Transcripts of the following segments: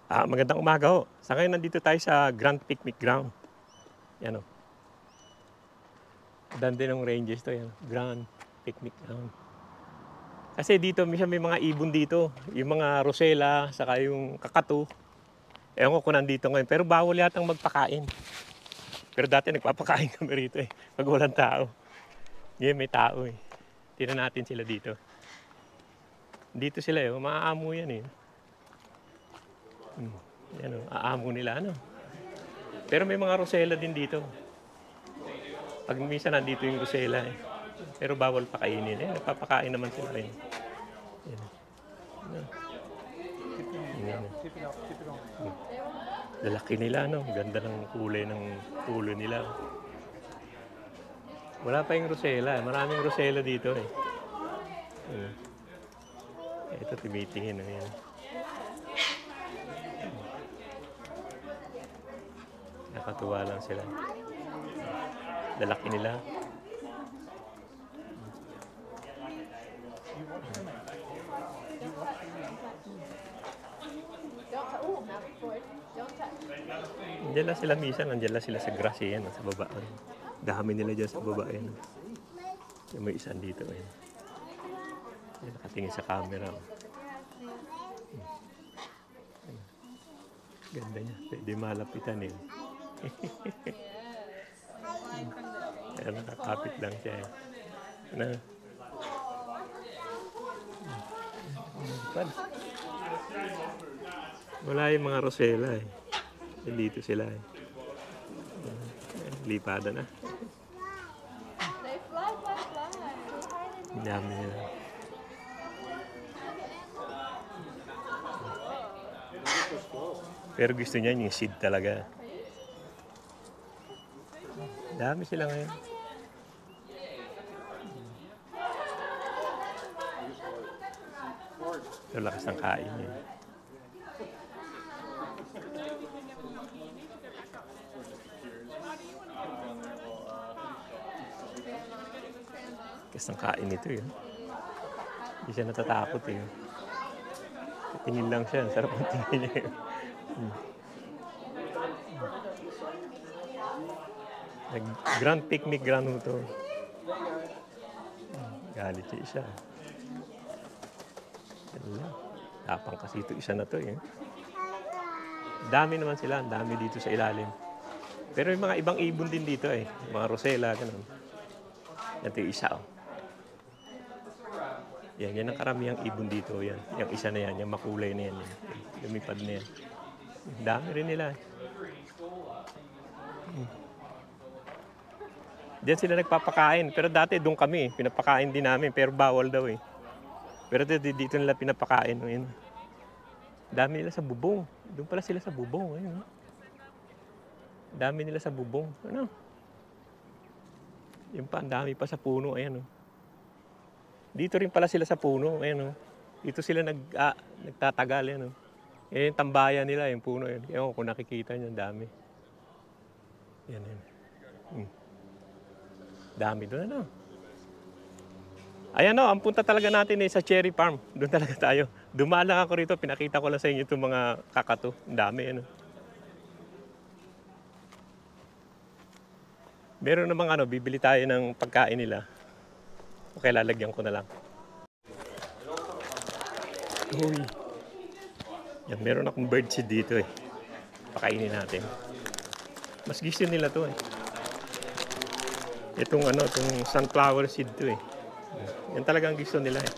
Magandang umaga ho. Sa ngayon nandito tayo sa Grand Picnic Ground. Yan o. Dandenong Ranges to yan. Grand Picnic Ground. Kasi dito minsan may mga ibon dito. Yung mga rosella, saka yung kakatu. Ewan ko kung nandito ngayon. Pero bawal yatang magpakain. Pero dati nagpapakain kami rito eh. Pag walang tao. Ngayon may tao eh. Tingnan natin sila dito. Dito sila eh. Maaamo yan eh. Yan o, aamo nila ano. Pero may mga rosella din dito. Pag minsan nandito yung rosella eh. Pero bawal pakainin eh. Nagpapakain naman sila rin. Yan. Yan. Lalaki nila no. Ganda ng kulay ng ulo nila. Wala pa yung rosella. Maraming rosella dito eh. Ito tumitingin. Yan. Nakatuwa lang sila. Lalaki nila. Nandiyan lang sila minsan. Nandiyan lang sila sa grass yan. Sa baba. Dami nila dyan sa baba yan. Yung may isan dito. Yan. Yan, nakatingin sa camera. Ganda niya. Pwede malapitan eh. Kaya nakakapit lang siya eh. Na. Wala yung mga rosella eh. Dito sila eh. Lipada na. Dami nila. Pero gusto niya yung seed talaga. Dami sila ngayon. Ito lakas ng kain niya. Lakas ng kain nito yun. Hindi siya natatakot eh. Tingin lang siya. Sarap ang tingin niya. Grand Picnic Ground to. Galit siya isa. Tapang kasi ito isa na to eh. Dami naman sila. Dami dito sa ilalim. Pero may mga ibang ibon din dito eh. Mga rosella, ganun. Ito yung isa oh. Yan ang karamihang ibon dito. Yan. Yung isa na yan. Yung makulay na yan. Lumipad na yan. Dami rin nila. Diyan sila nagpapakain. Pero dati doon kami. Pinapakain din namin. Pero bawal daw eh. Pero dito nila pinapakain. Ayun. Dami nila sa bubong. Doon pala sila sa bubong. Ayun. Dami nila sa bubong. Ano? Yung pa, ang dami pa sa puno. Ayan. Dito rin pala sila sa puno. Ayan. Dito sila nagtatagal. Ayan. Yung tambayan nila. Yung puno. Ayan. Ewan kung nakikita nyo. Dami. Yan. Dami doon. Ano? Ayan ang punta talaga natin sa cherry farm. Doon talaga tayo. Dumaan lang ako rito. Pinakita ko lang sa inyo itong mga kakatu. Ang dami. Meron namang bibili tayo ng pagkain nila. Okay, lalagyan ko na lang. Uy. Yan, meron akong birdseed dito eh. Pakainin natin. Mas gusto nila to eh. Itong itong sunflower seed to eh. Yan talagang gusto nila eh.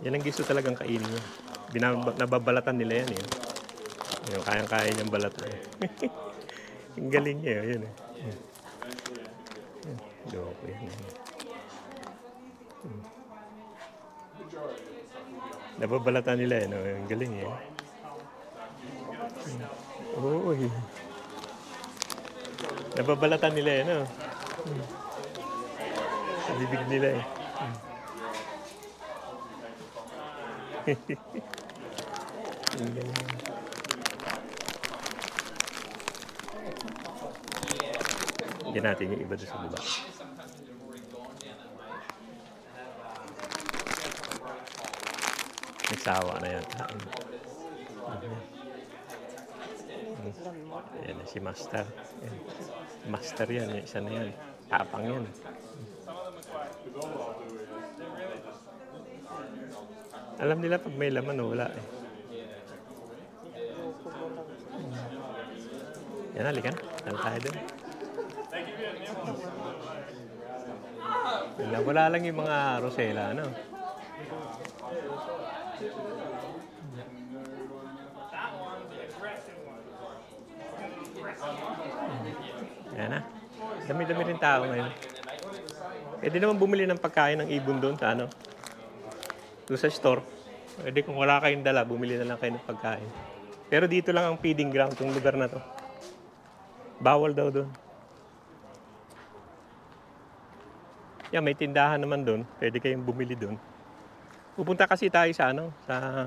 Yan ang gusto talagang kainin niya. Nababalatan nila yan eh. Yung kayang-kaya niyang balatan. Ang galing niya yun eh. Doko yan. Nababalatan nila eh. Ang galing eh. Oo eh. Nababalatan nila eh. Sa bibig nila eh. Ang galing. Diyan natin yung iba doon sa baba. Nagsawa na yan. Ayan, si Master. Ayan. Master yan, yung isa na yan. Tapang yan. Alam nila pag may laman, wala eh. Yan, halika na. Saan tayo doon? Wala lang yung mga Rosella, ano? Yan na. Dami-dami rin tao ngayon. Pwede naman bumili ng pagkain ng ibon doon sa ano? Doon sa store. Pwede kung wala kayong dala, bumili na lang kayo ng pagkain. Pero dito lang ang feeding ground, itong lugar na to. Bawal daw doon. Yan, may tindahan naman doon. Pwede kayong bumili doon. Pupunta kasi tayo sa ano, sa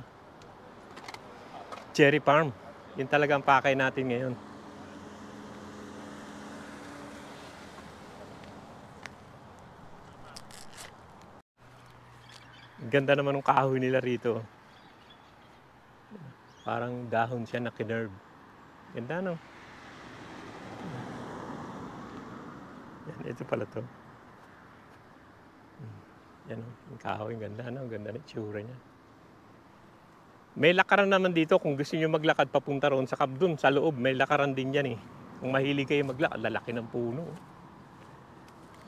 cherry farm. Yun talaga ang pakay natin ngayon. Ganda naman ng kahoy nila rito. Parang dahon siya na kinerve. Ganda, no? Yan, ito pala to. Yan, yung kahoy, ganda, no? Ganda na itsura niya. May lakaran naman dito kung gusto niyo maglakad papunta roon sa Kabdun, sa loob. May lakaran din yan eh. Kung mahilig kayo maglakad, lalaki ng puno.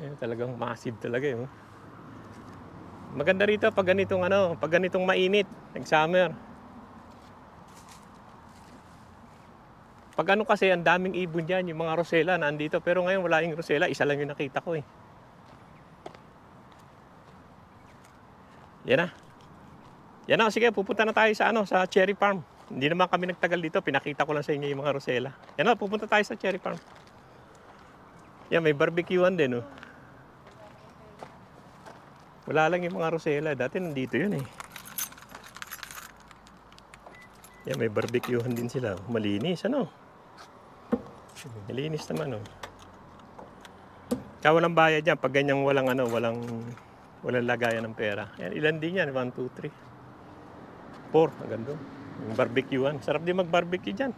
Yan, talagang massive talaga eh. Maganda rito pag ganitong ano, pag ganitong mainit, nag-summer. Pag ano kasi, ang daming ibon dyan, yung mga Rosella na andito. Pero ngayon wala yung Rosella, isa lang yung nakita ko eh. Yan na. Yan na, sige, pupunta na tayo sa ano, sa cherry farm. Hindi naman kami nagtagal dito, pinakita ko lang sa inyo yung mga Rosella. Yan na, pupunta tayo sa cherry farm. Yan, may barbecuean din oh. Wala lang yung mga Rosella. Dati nandito yun eh. Yan, may barbecuehan din sila. Malinis, ano? Malinis naman, oh. Kaya walang bayad yan. Pag ganyang walang, ano, walang lagayan ng pera. Yan, ilan din yan? 1, 2, 3, 4. Hanggang doon. Yung barbecuehan. Sarap din mag-barbecue dyan.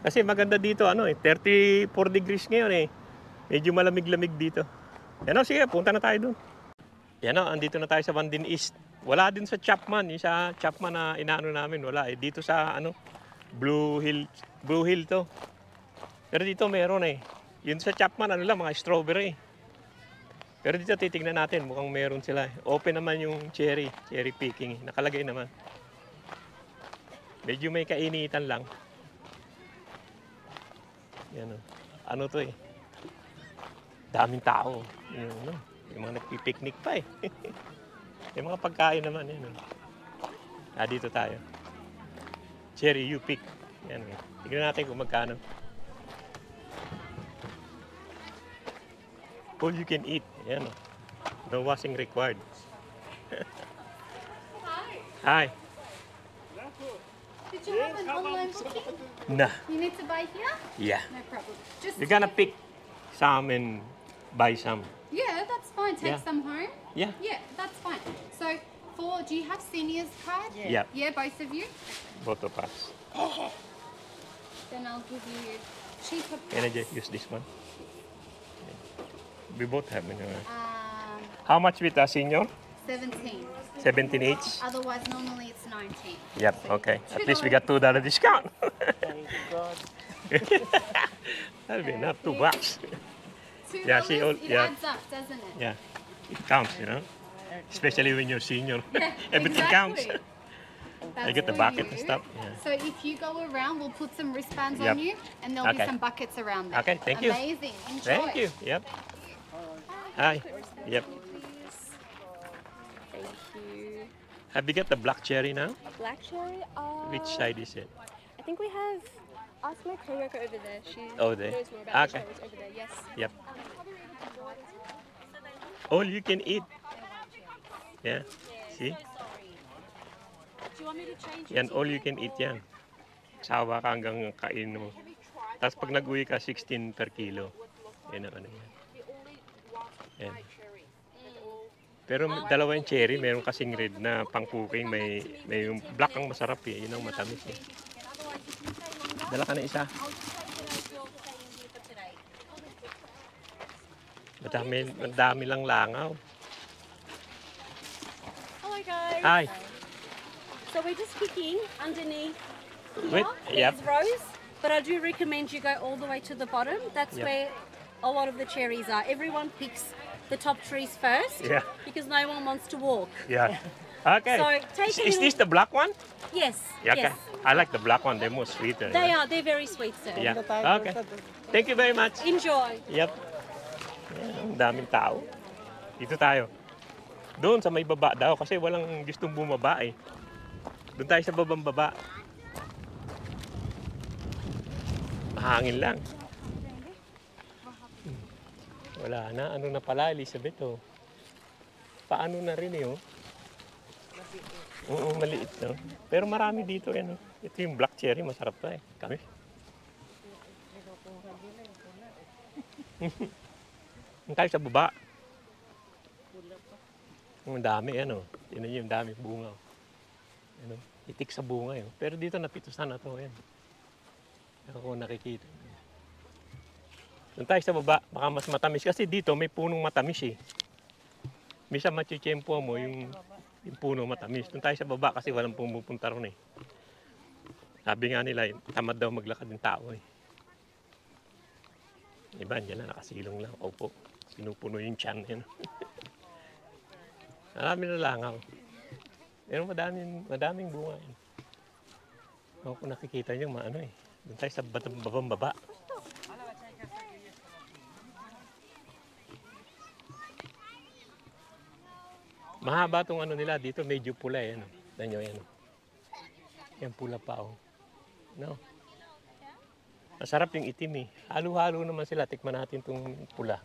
Kasi maganda dito, ano eh. 34 degrees ngayon eh. Medyo malamig-lamig dito. Yan, oh, sige, punta na tayo doon. Yan o, andito na tayo sa Van Din East. Wala din sa Chapman. Yung sa Chapman na inaano namin, wala eh. Dito sa ano, Blue Hill to. Pero dito meron eh. Yun sa Chapman, ano lang, mga strawberry. Pero dito titignan natin, mukhang meron sila eh. Open naman yung cherry picking eh. Nakalagay naman. Medyo may kainitan lang. Yan o. Ano to eh. Daming tao. Yung ano. Yung mga nagpipiknik pa eh. Yung mga pagkain naman yan. Dito tayo. Cherry, you pick. Yan. Tignan natin kung magkano. All you can eat. Yan. No washing required. Hi. Did you have an online booking? Nah. You need to buy here? Yeah. No problem. Just You're gonna pick some and buy some. yeah, that's fine. Take Yeah. some home. Yeah. Yeah, that's fine. So, do you have seniors card? Yeah. Yeah, both of you. Both of us. Then I'll give you cheaper Can I price. just use this one? We both have. Um, How much with a senior? 17. 17 each? Otherwise, normally it's 19. Yep, okay. At least we got $2 discount. Thank God. That'll be enough, $2. $2, Yeah, see, it yeah. adds up, doesn't it? Yeah, it counts, you know. Especially when you're senior. Yeah, Everything counts. exactly. I get the That's for bucket and you. stuff. Yeah. So if you go around, we'll put some wristbands Yep. on you, and there'll Okay. be some buckets around there. Okay, thank you. Amazing. Enjoy. Thank you. Yep. Hi. Yep. Thank you. Have you got the black cherry now? Black cherry? Which side is it? I think we have. Ask my coworker over there. She Oh, there. knows more about Okay. the cherries over there. Yes. Yep. All you can eat. Yeah. See? Do you want me to change Yan, all you can eat yan. Sawa ka hanggang kain mo. Tapos pag nag-uwi ka, 16 per kilo. Yan ang ano yan. Yan. Pero dalawa yung cherry, meron kasing red na pang cooking, may yung black ang masarap eh, yun ang matamis eh. Dala ka na isa. Madami lang langaw. Hello guys. Hi. So we're just picking underneath Wait, here. yep. There's rows, but I do recommend you go all the way to the bottom. That's Yep. where a lot of the cherries are. Everyone picks the top trees first Yeah. because no one wants to walk. Yeah. Okay. So, take a Is little- this the black one? Yes. Yeah, okay. Yes. I like the black one. They're more sweeter. They are. They're very sweet, sir. Yeah. Okay. Thank you very much. Enjoy. Yep. Yan, ang daming tao. Dito tayo. Doon sa may baba daw kasi walang gustong bumaba eh. Doon tayo sa babang baba. Mahangin lang. Wala na. Ano na pala, Elizabeth, oh. Paano na rin eh, oh. Oo, maliit, no? Pero marami dito, yan, oh. Ito yung black cherry, masarap to eh. Kami. Ang tayo sa baba. Ang dami, ano. Tingnan niyo yung dami bunga. Oh. Ano, itik sa bunga yun. Pero dito napitusan na to, yan. Ako kung nakikita. Doon tayo sa baba, baka mas matamis. Kasi dito may punong matamis eh. Misa machichempo mo yung puno matamis. Doon tayo sa baba kasi walang pumupunta ron eh. Sabi nga nila, tamad daw maglakad ng tao eh. Iba, dyan na nakasilong lang. Opo, pinupuno yung tiyan. Yan. Marami na langaw. Pero madaming bunga yan. Ako kung nakikita nyo, maano eh. Doon tayo sa babang baba. Mahaba tong ano nila dito, medyo pula eh. Ano. Danyo, yan. Yan pula pa oh. No. Masarap yung itim eh. Halo-halo naman sila. Tikman natin tong pula.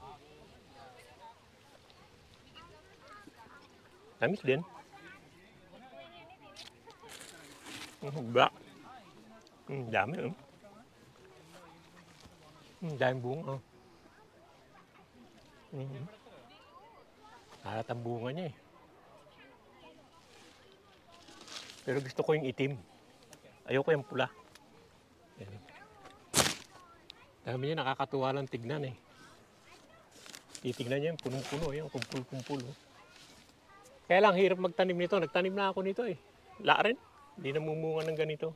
Tamis din. Ba? Dami oh. Dami bunga oh. Halat ang bunga niya eh. Pero gusto ko yung itim. Ayoko yung pula. Yan. Dami niya nakakatuwa lang tignan eh. Titignan niya yung punong-puno, yung kumpul-kumpul. Oh. Kaya lang hirap magtanim nito. Nagtanim na ako nito eh. La rin. Hindi namumunga ng ganito.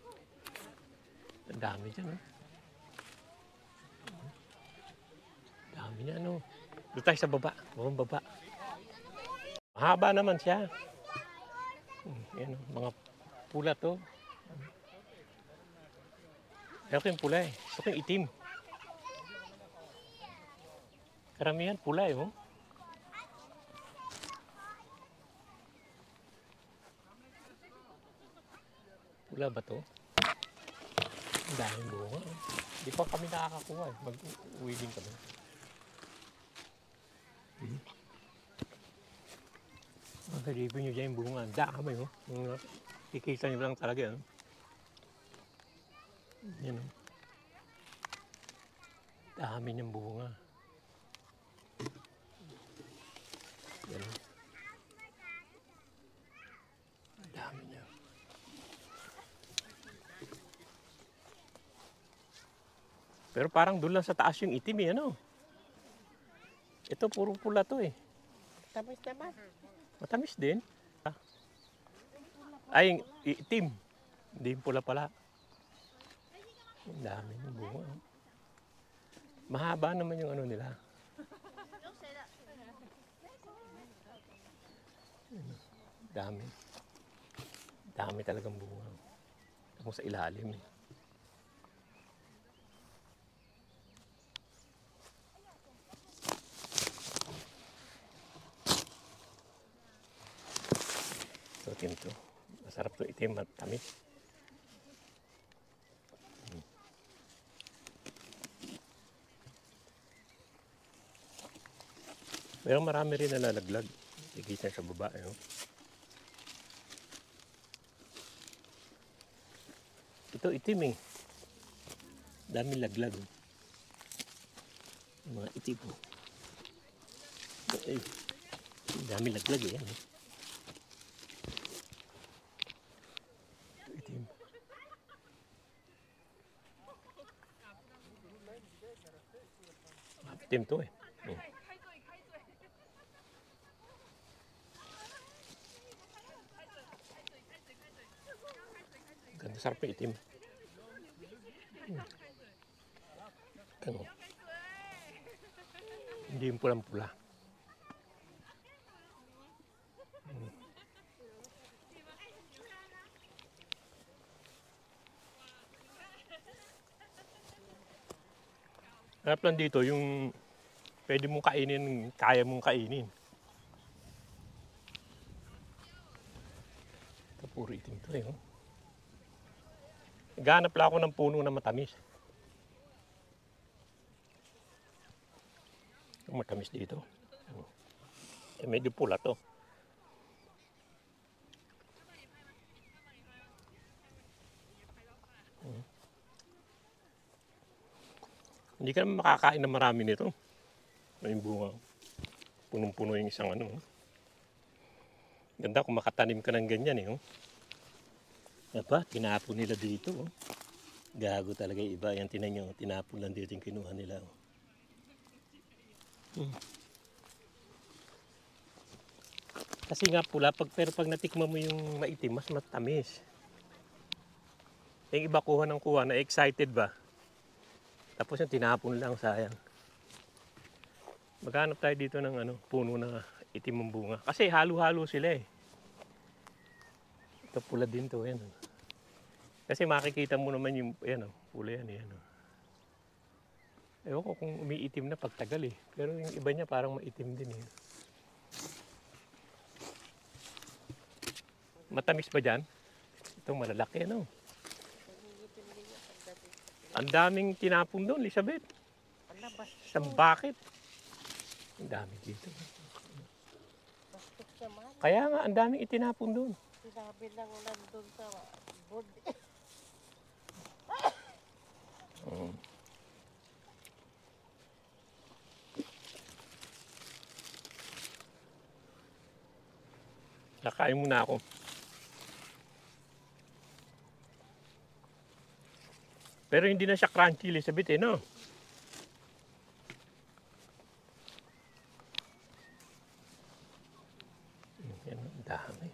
Ang dami dyan oh. Dami niya ano. Doon tayo sa baba. Babang baba. Mahaba naman siya. Yan oh. Mga pula to. Ayoko yung pula eh. Gusto ko yung itim. Karamihan pula eh. Oh. Pula ba to? Ang daming bunga. Di pa kami nakakakuha eh. Mag-uwi din kami. Magalipin nyo dyan yung bunga. Ang dami oh. Kikita nyo lang talaga. Oh. Yan oh. Dami niyang bunga. Yan oh. Dami niya. Pero parang doon lang sa taas yung itim eh, ano? Ito puro pula to eh. Tapos naman. Matamis din. Ay, itim. Hindi yung pula pala. Ang dami ng bunga. Oh. Mahaba naman yung ano nila. Dami. Dami talagang bunga. Ako sa ilalim eh. So, itim to. Masarap to itim at tamis. Pero marami rin na nalaglag. Ikita sa baba. Eh, oh. Ito itim eh. Dami laglag. Mga itim oh. Ay. Dami laglag eh. Yan, eh. Itim. Itim to eh. Hmm. Ganda, sarap na itim. Ano? Hindi yung pulang-pula. Harap lang dito yung pwede mong kainin, kaya mong kainin. Ito puro itim to eh. Oh. Naghahanap lang ako ng puno na matamis. Matamis dito. Eh, medyo pula to. Hindi ka naman makakain na marami nito. Yung bunga. Punong-puno yung isang ano. Ganda kung makatanim ka ng ganyan eh. Oh. Aba, tinapon nila dito. Oh. Gago talaga yung iba. Yan tinan nyo. Tinapon lang dito yung kinuha nila. Oh. Kasi nga pula, pero pag natikman mo yung maitim, mas matamis. Yung iba kuha ng kuha, na excited ba? Tapos yung tinapon lang, sayang. Maghanap tayo dito ng ano, puno na itim ang bunga. Kasi halo-halo sila eh. Ito pula din to, yan. Kasi makikita mo naman yung, yan o, pula yan, yan o. Ewan ko kung umiitim na pagtagal eh. Pero yung iba niya parang maitim din eh. Matamis ba dyan? Ito malalaki ano. Ang daming tinapon doon, Elizabeth. Isang bucket. Ang dami dito. Kaya nga, ang daming itinapon doon. Sinabi lang nandun sa board. Nakain muna ako. Pero hindi na siya crunchy, Elizabeth eh, no? Yan, ang dami.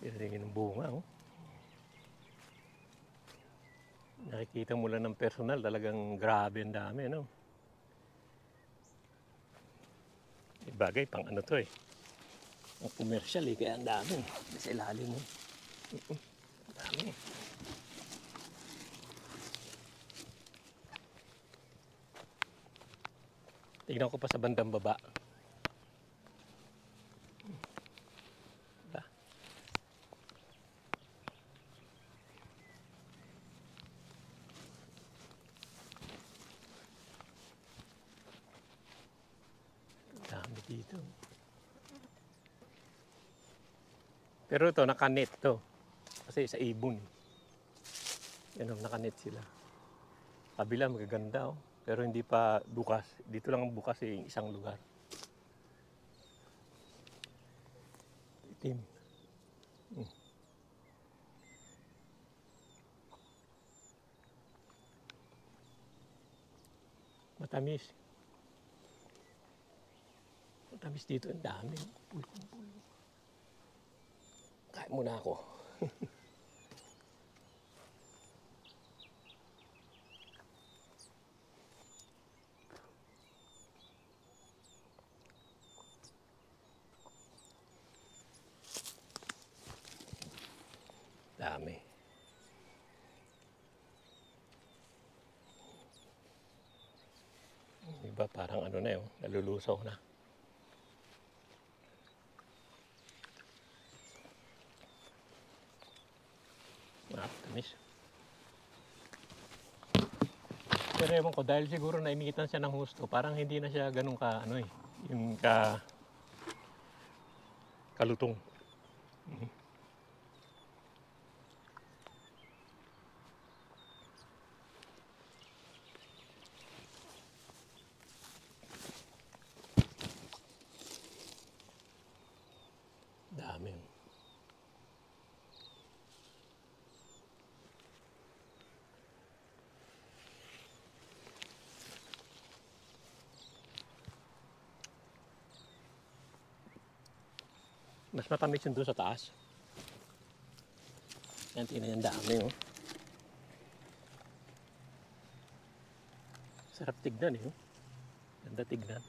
Piringin ng bunga, oh. Nakikita mo lang ng personal, talagang grabe ang dami, no? Bagay, pang ano to eh. Ang commercial eh, kaya ang dami. Sa ilalim mo. Ang dami. Tignan ko pa sa bandang baba. Diba? Ang dami dito. Pero ito, nakanet to. Kasi sa ibon. Yan o, nakanet sila. Kabila, magaganda oh. Pero hindi pa bukas. Dito lang ang bukas eh, isang lugar. Itim. Matamis. Matamis dito, ang dami. Pulkong-pulkong. Kain muna ako. Dami. Iba parang ano na yun, nalulusaw na. Tamis. Pero ewan ko, dahil siguro naimitan siya ng husto, parang hindi na siya ganun ka, ano eh, yung kalutong. Dami. Mas matamis yun doon sa taas. Yan, tingnan yung dami, oh. Sarap tignan, eh. Oh. Ganda tignan.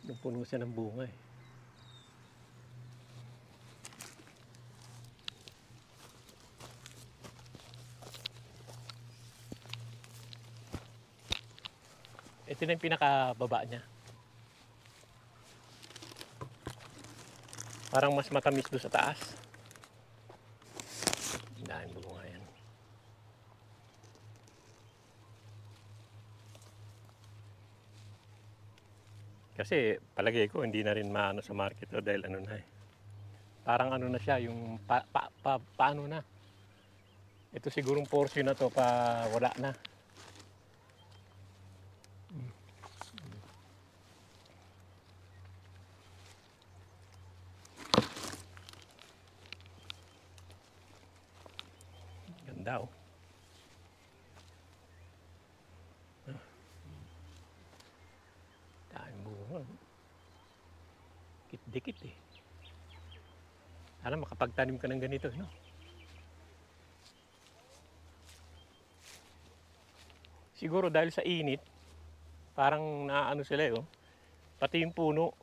Yung puno siya ng bunga, eh. Ito na yung pinakababa niya. Parang mas matamis doon sa taas. Ang daming bunga yan. Kasi palagay ko hindi na rin maano sa market o dahil ano na eh. Parang ano na siya, yung paano na. Ito sigurong portion na to pa wala na. Ganda oh. Daming bunga. Dikit eh. Sana makapagtanim ka ng ganito, no? Siguro dahil sa init, parang naano sila eh, oh. Pati yung puno,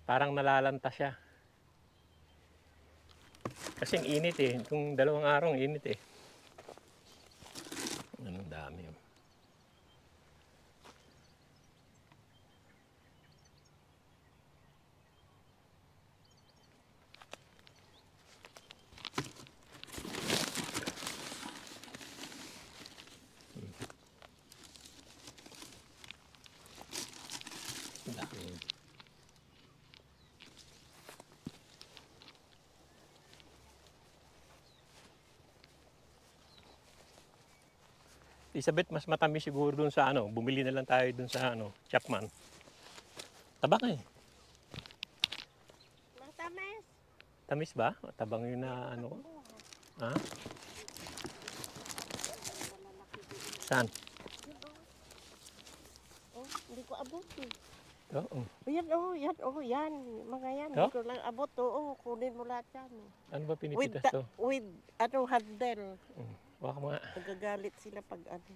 parang nalalanta siya. Kasi ang init eh, itong 2 araw ang init eh. Anong dami oh. Dami. Elizabeth, mas matamis siguro dun sa ano, bumili na lang tayo dun sa ano, Chapman. Tabak eh. Matamis. Tamis ba? Tabang yun na ano ko? Ha? Saan? Oh, hindi ko abot eh. Ito? Oh. Yan. Mga yan. To? Hindi ko lang abot. Oo, kunin mo lahat yan. Ano ba pinipitas to? With handle. Waka mo nga. Nagagalit sila pag ano.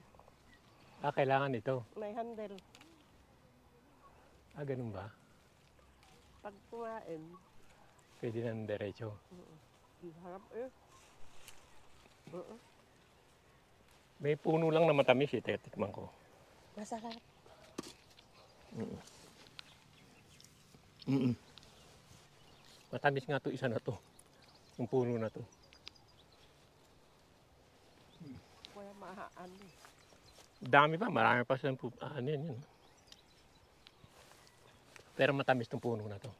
Kailangan ito. May handle. Ganun ba? Pag kumain. Pwede na ng derecho. Harap eh. May puno lang na matamis eh. Tikman ko. Masarap. Matamis nga to, isa na to. Yung puno na to. Kaya mahaan eh. Dami pa, marami pa silang ano yun. Pero matamis tong puno na to.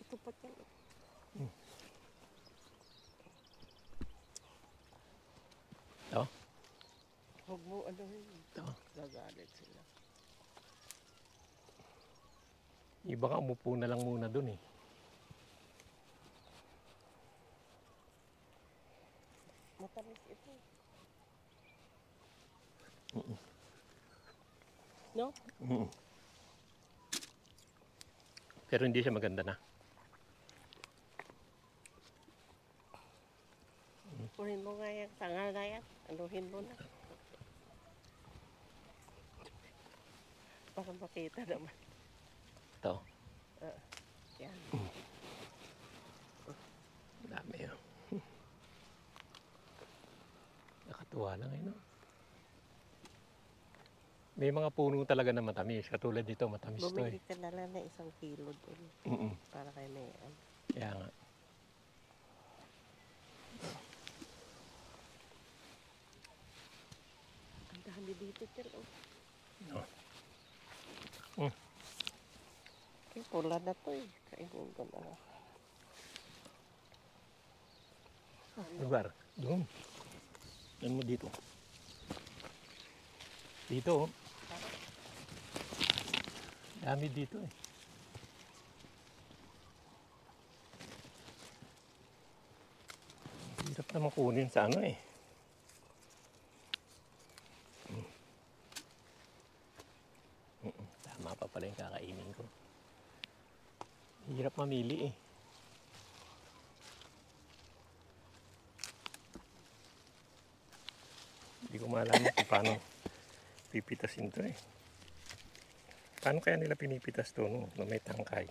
Ito pa yan. Ito? Huwag mo ano yun. Ito. Gagalit sila. Iba ka, umupo na lang muna dun eh. Matamis ito. No? Pero hindi siya maganda na. Kunin mo nga yung tanga na yan. Anuhin mo na. Para makita naman. Ito. Yan. Dami yun. Nakatuwa lang eh, no? May mga puno talaga na matamis. Katulad dito, matamis to Bumili eh. ka na lang ng 1 kilo doon. Para kay Mayan. Kaya nga. Ang dami dito, Tel. No. Okay, pula na to eh. Kainin ko na lang. Lugar. Doon. Yan mo dito. Dito oh. Dami dito eh. Hirap naman kunin sa ano eh. Tama pa pala yung kakainin ko. Hirap mamili eh. Hindi ko malaman kung paano pipitasin to eh. Paano kaya nila pinipitas to no, na may tangkay?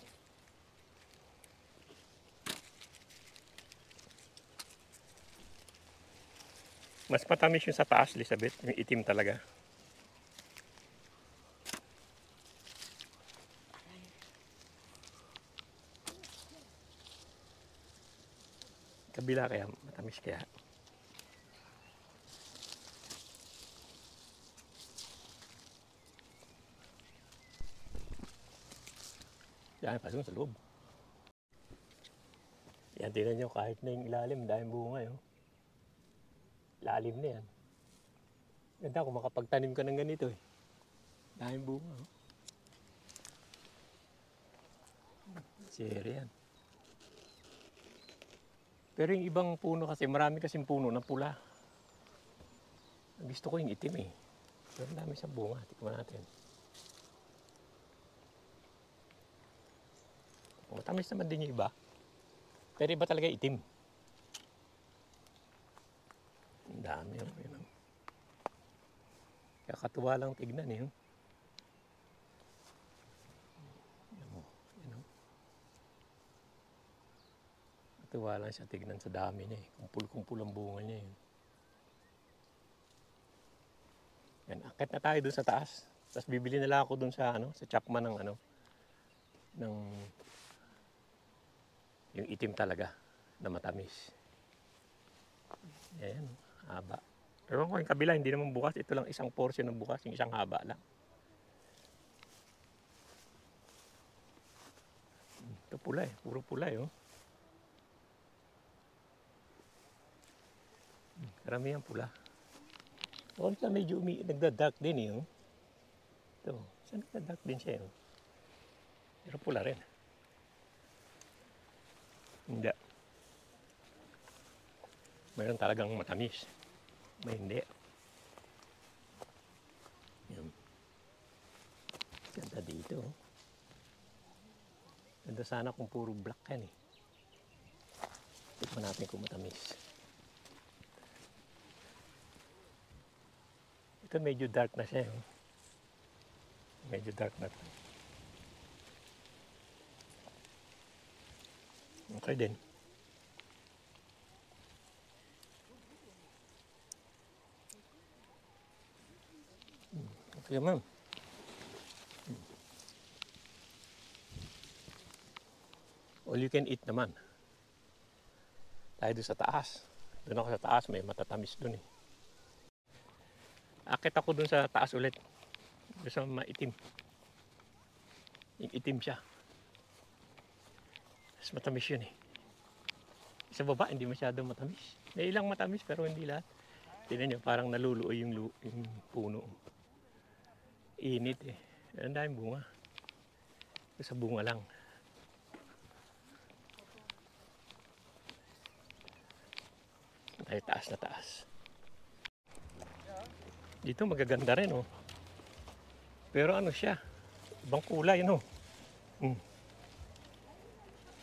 Mas matamis yung sa taas, Elizabeth. Yung itim talaga. Kabila kaya, matamis kaya. Yan, pasok sa loob. Yan, tingnan nyo, kahit na yung ilalim, dahil bunga yun. Lalim na yan. Ganda kung makapagtanim ka ng ganito eh. Dahil bunga. Oh. Sere yan. Pero yung ibang puno kasi, marami kasing puno na pula. Gusto ko yung itim eh. Pero dami sa bunga. Tikman natin. Matamis naman din yung iba. Pero iba talaga itim. Ang dami yun. Kakatuwa lang tignan eh. Katuwa lang siya tignan sa dami niya eh. Kumpul-kumpul ang bunga niya eh. Yan, akit na tayo dun sa taas. Tapos bibili na lang ako dun sa sa Chapman ng ng yung itim talaga na matamis. Ayan, haba. Ewan ko yung kabila, hindi naman bukas. Ito lang isang portion ng bukas, yung isang haba lang. Ito pula eh, puro pula eh. Oh. Karamihan pula. O, sa medyo nagda-dark din eh. Oh. Ito, saan nagda-dark din siya eh. Pero pula rin. Hindi. Mayroon talagang matamis. May hindi. Yan. Ganda dito. Ganda sana kung puro black yan eh. Tikman natin kung matamis. Ito medyo dark na siya. Eh. Medyo dark na ito. Okay din. Okay ma'am. All you can eat naman. Tayo doon sa taas. Doon ako sa taas, may matatamis doon eh. Akit ako doon sa taas ulit. Doon sa maitim. Yung itim siya. Mas matamis yun eh. Sa baba, hindi masyadong matamis. May ilang matamis pero hindi lahat. Tignan nyo, parang naluluoy yung puno. Init eh. Ang daming bunga. Sa bunga lang. Tayo taas na taas. Dito magaganda rin oh. Pero ano siya? Ibang kulay no.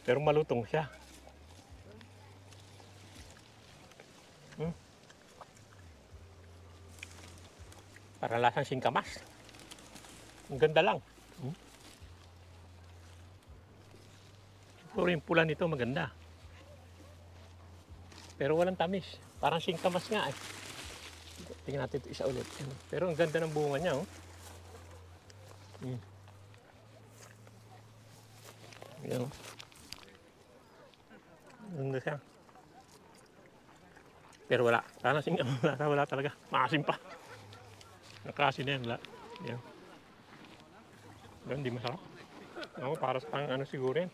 Pero malutong siya. Para lasang singkamas. Ang ganda lang. Siguro yung pula nito maganda. Pero walang tamis. Parang singkamas nga eh. Tingnan natin ito isa ulit. Pero ang ganda ng bunga niya oh. Yan. Ganda siya. Pero wala. Sana singkamas. Wala talaga. Maasim pa. Nakasin na yan. Wala. Yan. Hindi masarap. Ako, para sa pang ano siguro yan.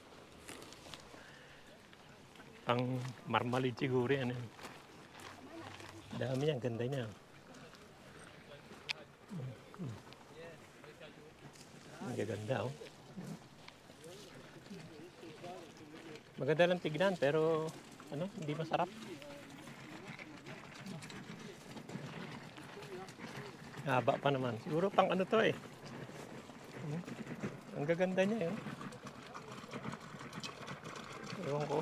Pang marmalade siguro yan. Dami yan. Ganda niya. gaganda oh. Maganda lang tignan pero ano, hindi masarap. Haba pa naman. Siguro pang ano to eh. Ang gaganda niya yun. Ewan ko.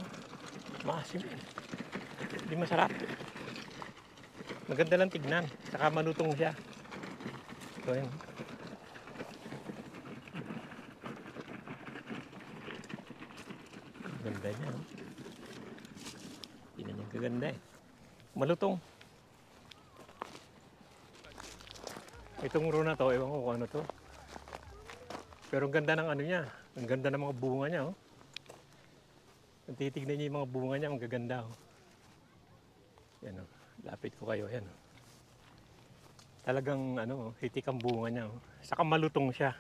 Maasim. Hindi masarap. Maganda lang tignan. Saka malutong siya. Ito yun. Ganda niya. Tingnan niya gaganda eh. Malutong. Itong ro na to, ewan ko kung ano to. Pero ang ganda ng ano niya. Ang ganda ng mga bunga niya oh. Kung titignan niyo yung mga bunga niya, ang gaganda oh. Yan oh. Lapit ko kayo, yan oh. Talagang ano, hitik ang bunga niya oh. Saka malutong siya.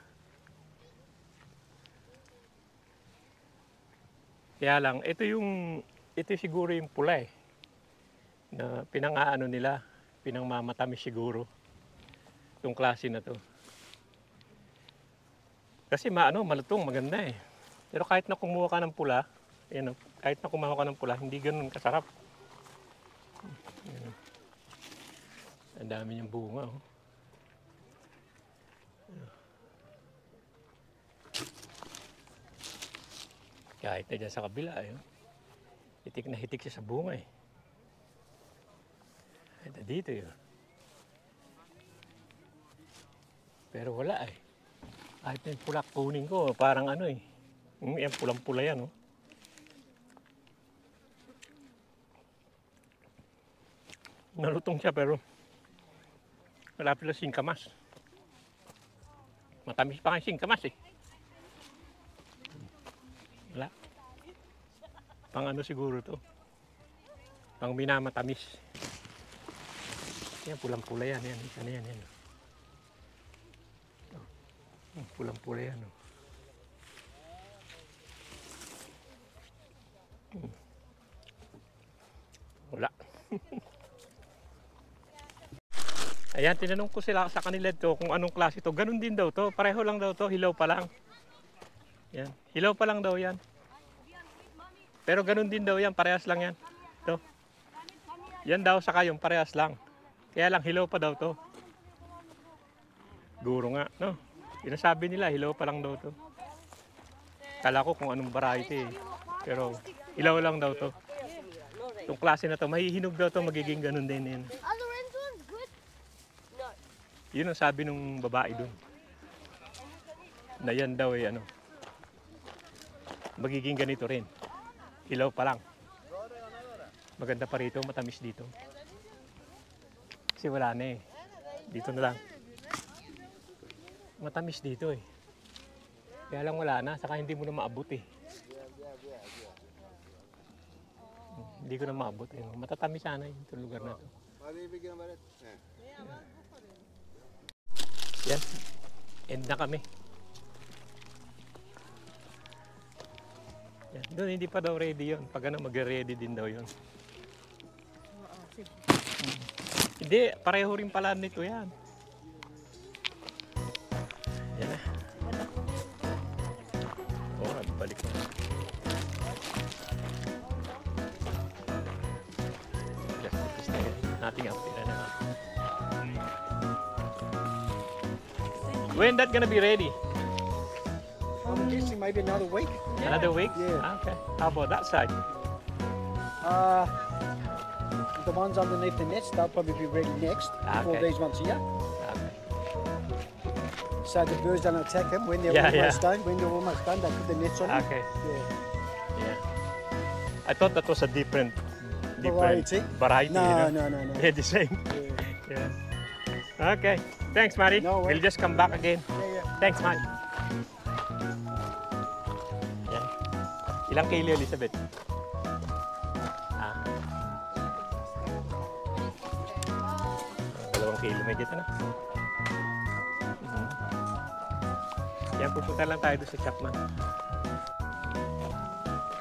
Kaya lang, ito siguro yung pula eh. Na pinang-aano nila, pinang-mamatamis siguro. Itong klase na to. Kasi malutong, maganda eh. Pero kahit na kumuha ka ng pula, ayan, kahit na kumuha ka ng pula, hindi ganun kasarap. Ayan. Ang dami niyang bunga oh. Kahit na dyan sa kabila eh. Hitik na hitik siya sa bunga eh. Ito dito yun. Pero wala eh. Kahit na yung pula kunin ko, parang ano eh. Yan pulang-pula yan oh. Nalutong siya pero malapit na singkamas. Matamis pa nga yung singkamas eh. Wala. Pang ano siguro to. Pang minamatamis. Yan pulang-pula yan. Yan. Isa na yan. Yan. Pulang-pula yan. Oh. Wala. Ayan, tinanong ko sila sa kanila to kung anong klase to. Ganun din daw to. Pareho lang daw to. Hilaw pa lang. Yan. Hilaw pa lang daw yan. Pero ganun din daw yan. Parehas lang yan. To. Yan daw saka yung parehas lang. Kaya lang hilaw pa daw to. Guro nga, no? Sinasabi nila, hilaw pa lang daw to. Kala ko kung anong variety eh. Pero hilaw lang daw to. Itong klase na to, mahihinog daw to, magiging ganun din yan. Yun ang sabi nung babae dun. Na yan daw eh, ano. Magiging ganito rin. Hilaw pa lang. Maganda pa rito, matamis dito. Kasi wala na eh. Dito na lang. Matamis dito eh. Kaya lang wala na, saka hindi mo na maabot eh. Hindi ko na maabot eh. Matatamis sana yung lugar na to. Yan. End na kami. Yan. Doon hindi pa daw ready yun. Pag ano, mag-ready din daw yun. Hindi, pareho rin pala nito yan. Yan na. Oo, balik na. Just focus na yan. Nating update na naman. When that gonna be ready? I'm guessing maybe another week. Another week? Yeah. Okay. How about that side? The ones underneath the nets, they'll probably be ready next before Okay. these ones here. Okay. So the birds don't attack them when they're Yeah, almost done. When they're almost done, they put the nets on them. Okay. Yeah. Yeah. I thought that was a different Variety? variety. No, you know? no. They're the same. Yeah. Yeah. Okay. Thanks, Mari. No worries. We'll just come back again. Yeah. Thanks, Mari. Yan. Ilang kilo, Elizabeth? Ah. 2 kilo. May dito na. Yan, pupunta lang tayo doon sa Chapman.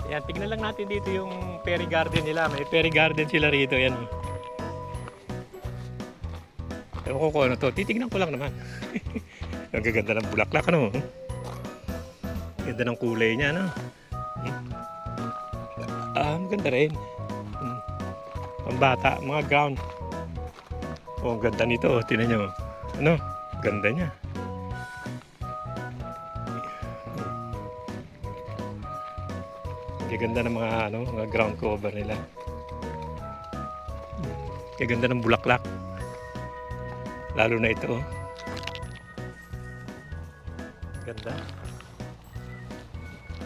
Yan, tignan lang natin dito yung Fairy Garden nila. May Fairy Garden sila rito. Yan. Ewan ko kung ano to. Titignan ko lang naman. Ang gaganda ng bulaklak, ano? Ganda ng kulay niya, no? Maganda rin. Pambata, mga gown. Oh, ganda nito. Oh. Tingnan nyo. Ano? Ganda niya. Ganda ng mga ground cover nila. Ganda ng bulaklak. Lalo na ito. Oh. Ganda.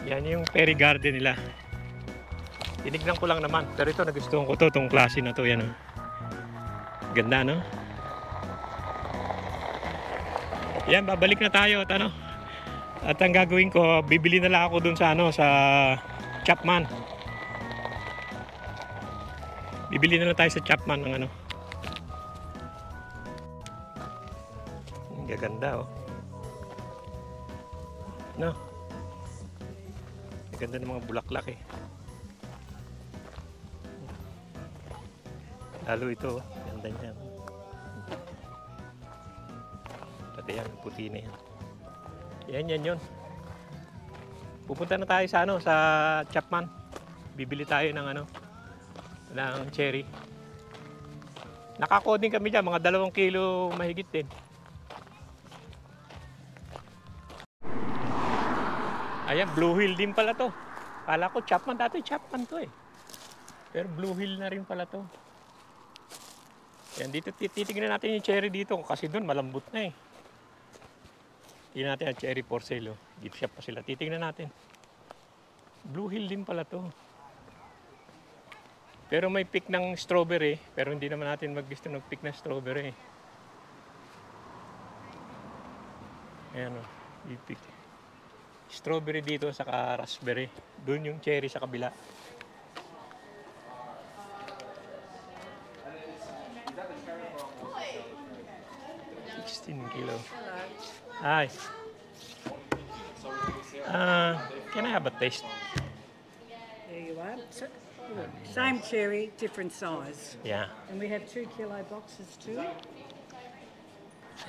Yan yung fairy garden nila. Tinignan ko lang naman. Pero ito, nagustuhan ko to. Itong klase na to. Yan, oh. Ganda, no? Yan, babalik na tayo. At, at ang gagawin ko, bibili na lang ako dun sa, sa Chapman. Bibili na lang tayo sa Chapman ng Ang gaganda, oh. No? Ang ganda ng mga bulaklak, eh. Lalo ito, ganda niya. Pati yan, puti na yan. Yan yun. Pupunta na tayo sa sa Chapman. Bibili tayo ng ng cherry. Nakakoding kami diyan, mga 2 kilo mahigit din. Ayan, Blue Hill din pala to. Kala ko Chapman, dati Chapman to eh. Pero Blue Hill na rin pala to. Yan, dito titignan natin yung cherry dito kasi doon malambot na eh. Tingnan natin ang cherry for sale. Gift shop pa sila. Titignan natin. Blue Hill din pala to. Pero may pick ng strawberry. Pero hindi naman natin mag-gusto ng pick ng strawberry. Ayan o. I-pick. Strawberry dito saka raspberry. Doon yung cherry sa kabila. Kilo. Hi. Can I have a taste? There you are. Same cherry, different size. Yeah. And we have 2 kilo boxes too.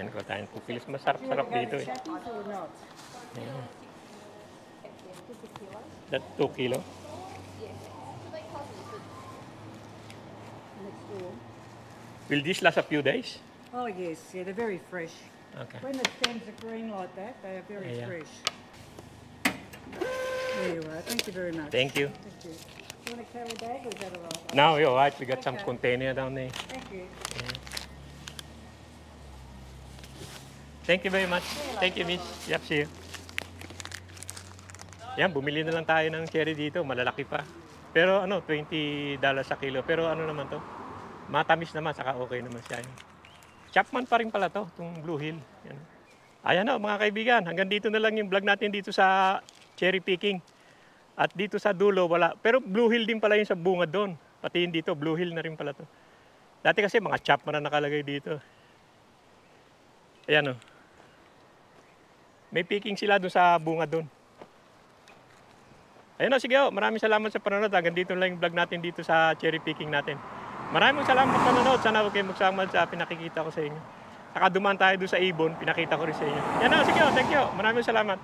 Yan ko tayong 2 kilos. Masarap-sarap dito eh. Chappies or not? Yeah. That 2 kilo? Will this last a few days? Oh yes, yeah, they're very fresh. Okay. When the stems are green like that, they are very Yeah. fresh. There you are. Thank you very much. Thank you. Thank you. You want to carry a bag or is that all right? Now you're right. We got some Okay. container down there. Thank you. Thank you very much. Thank you, miss. Yep, see you. Yan, bumili na lang tayo ng cherry dito. Malalaki pa. Pero $20 sa kilo. Pero naman to? Matamis naman, saka okay naman siya. Chapman pa rin pala to, itong Blue Hill. Yan. Ayan o, mga kaibigan. Hanggang dito na lang yung vlog natin dito sa cherry picking. At dito sa dulo, wala. Pero Blue Hill din pala yung sa bunga doon. Pati yung dito, Blue Hill na rin pala to. Dati kasi mga Chapman na nakalagay dito. Ayan o. May picking sila doon sa bunga doon. Ayun o, sige o. Maraming salamat sa panonood. Hanggang dito lang yung vlog natin dito sa cherry picking natin. Maraming salamat sa panonood. Sana huwag kayo magsama sa pinakikita ko sa inyo. Saka dumaan tayo doon sa ibon. Pinakita ko rin sa inyo. Yan o, sige o. Thank you. Maraming salamat.